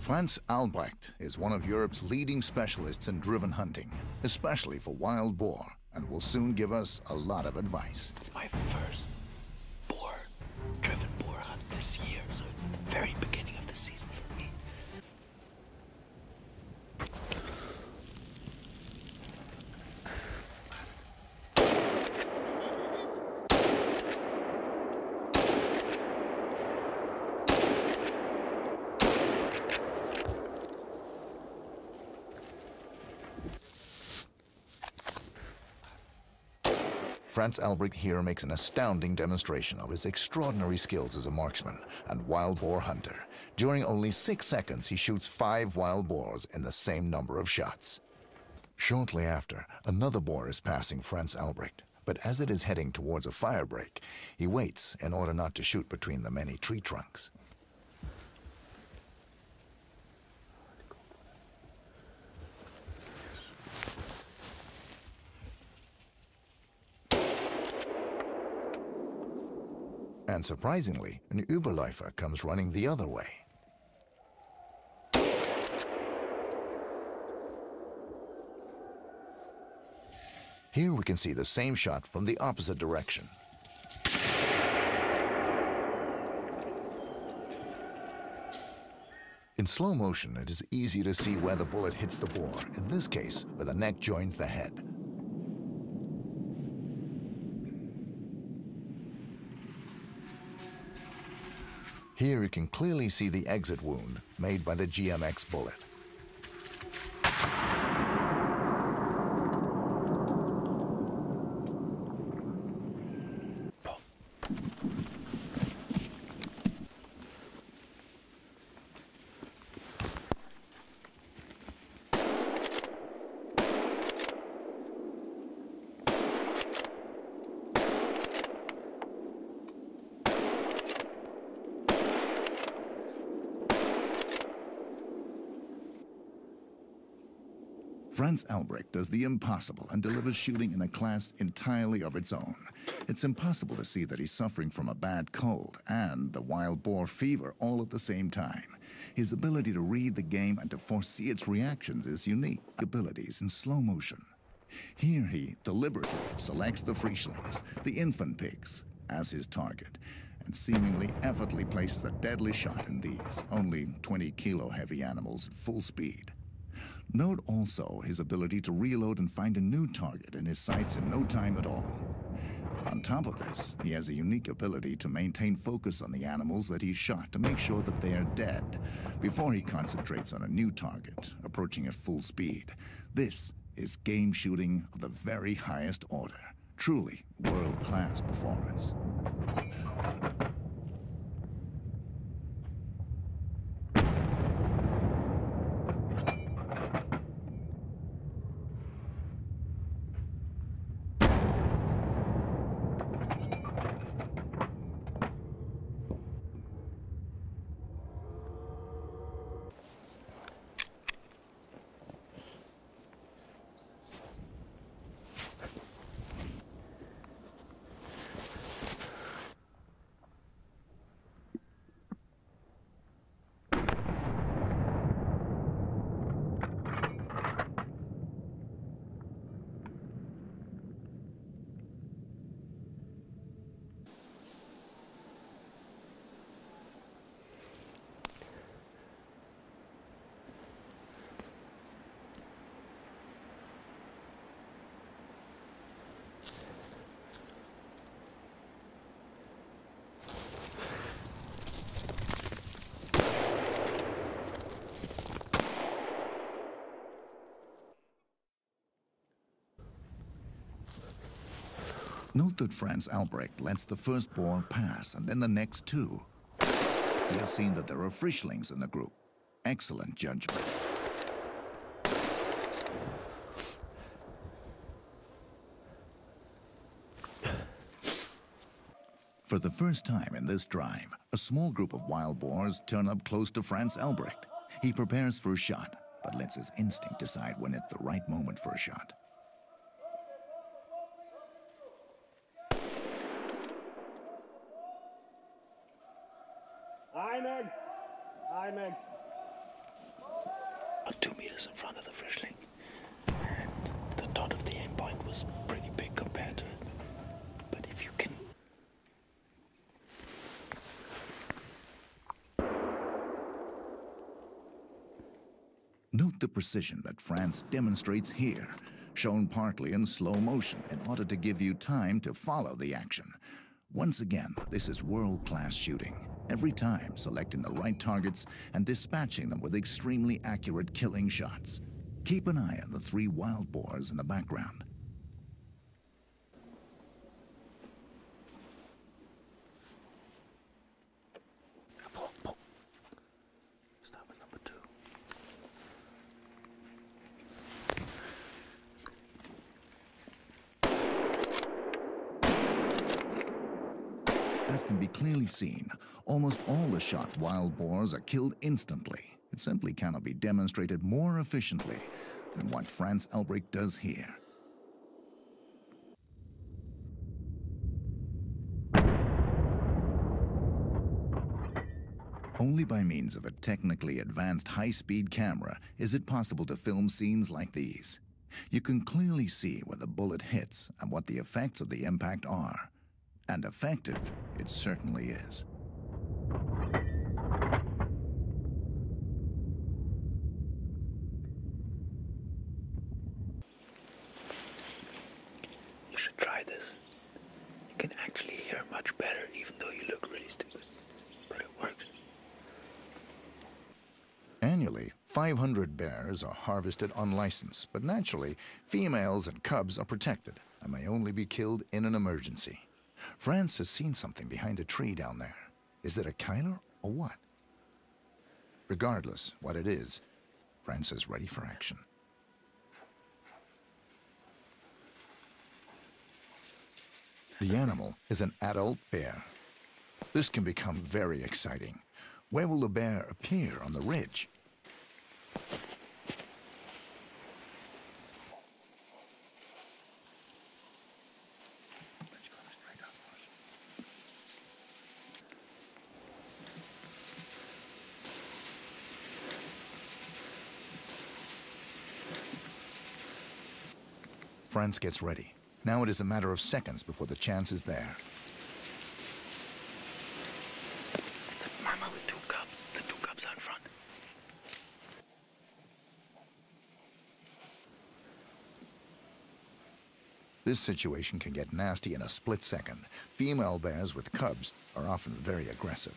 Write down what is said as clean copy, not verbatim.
Franz Albrecht is one of Europe's leading specialists in driven hunting, especially for wild boar, and will soon give us a lot of advice. It's my first driven boar hunt this year, so it's the very beginning of the season for me. Franz Albrecht here makes an astounding demonstration of his extraordinary skills as a marksman and wild boar hunter. During only 6 seconds, he shoots 5 wild boars in the same number of shots. Shortly after, another boar is passing Franz Albrecht, but as it is heading towards a fire break, he waits in order not to shoot between the many tree trunks. And surprisingly, an Überläufer comes running the other way. Here we can see the same shot from the opposite direction. In slow motion, it is easy to see where the bullet hits the boar, in this case, where the neck joins the head. Here you can clearly see the exit wound made by the GMX bullet. Franz Albrecht does the impossible and delivers shooting in a class entirely of its own. It's impossible to see that he's suffering from a bad cold and the wild boar fever all at the same time. His ability to read the game and to foresee its reactions is unique. Abilities in slow motion. Here he deliberately selects the Frischlings, the infant pigs, as his target, and seemingly effortlessly places a deadly shot in these, only 20-kilo heavy animals at full speed. Note also his ability to reload and find a new target in his sights in no time at all. On top of this, he has a unique ability to maintain focus on the animals that he shot to make sure that they are dead before he concentrates on a new target, approaching at full speed. This is game shooting of the very highest order. Truly world-class performance. Note that Franz Albrecht lets the first boar pass and then the next two. He has seen that there are Frischlings in the group. Excellent judgment. For the first time in this drive, a small group of wild boars turn up close to Franz Albrecht. He prepares for a shot, but lets his instinct decide when it's the right moment for a shot. about 2 meters in front of the frischling. And the dot of the aim point was pretty big compared to it. But if you can... Note the precision that France demonstrates here, shown partly in slow motion in order to give you time to follow the action. Once again, this is world-class shooting, every time selecting the right targets and dispatching them with extremely accurate killing shots. Keep an eye on the 3 wild boars in the background. Start with number 2. As can be clearly seen, almost all the shot wild boars are killed instantly. It simply cannot be demonstrated more efficiently than what France Elbrick does here. Only by means of a technically advanced high-speed camera is it possible to film scenes like these. You can clearly see where the bullet hits and what the effects of the impact are. And effective, it certainly is. You should try this. You can actually hear much better even though you look really stupid. But it works. Annually, 500 bears are harvested on license, but naturally, females and cubs are protected and may only be killed in an emergency. France has seen something behind a tree down there. Is it a Kyler or what? Regardless what it is, France is ready for action. The animal is an adult bear. This can become very exciting. Where will the bear appear on the ridge? France gets ready. Now it is a matter of seconds before the chance is there. It's a mama with 2 cubs. The 2 cubs are in front. This situation can get nasty in a split second. Female bears with cubs are often very aggressive.